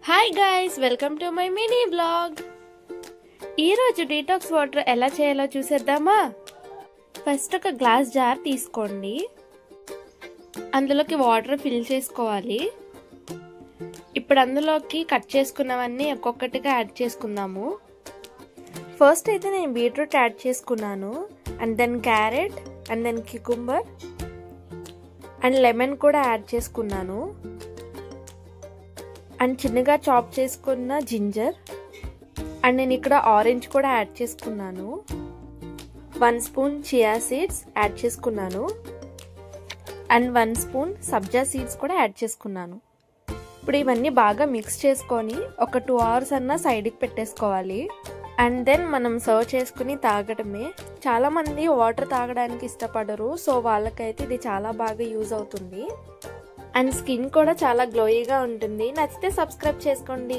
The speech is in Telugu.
Hi guys, welcome to my mini blog. ఈరోజు డీటాక్స్ వాటర్ ఎలా చేయాలో చూసేద్దామా? ఫస్ట్ ఒక గ్లాస్ జార్ తీసుకోండి. అందులోకి వాటర్ ఫిల్ చేసుకోవాలి. ఇప్పుడు అందులోకి కట్ చేసుకున్నవన్నీ ఒక్కొక్కటిగా యాడ్ చేసుకుందాము. ఫస్ట్ అయితే నేను బీట్రూట్ యాడ్ చేసుకున్నాను, and then carrot, and then cucumber and lemon కూడా యాడ్ చేసుకున్నాను, అండ్ చిన్నగా చాప్ చేసుకున్న జింజర్, అండ్ నేను ఇక్కడ ఆరెంజ్ కూడా యాడ్ చేసుకున్నాను. 1 స్పూన్ చియా సీడ్స్ యాడ్ చేసుకున్నాను, అండ్ 1 స్పూన్ సబ్జా సీడ్స్ కూడా యాడ్ చేసుకున్నాను. ఇప్పుడు ఇవన్నీ బాగా మిక్స్ చేసుకొని ఒక 2 అవర్స్ అన్నా సైడ్కి పెట్టేసుకోవాలి. అండ్ దెన్ మనం సర్వ్ చేసుకుని తాగడమే. చాలా మంది వాటర్ తాగడానికి ఇష్టపడరు, సో వాళ్ళకైతే ఇది చాలా బాగా యూజ్ అవుతుంది. అండ్ స్కిన్ కూడా చాలా గ్లోయీగా ఉంటుంది. నచ్చితే సబ్స్క్రైబ్ చేసుకోండి.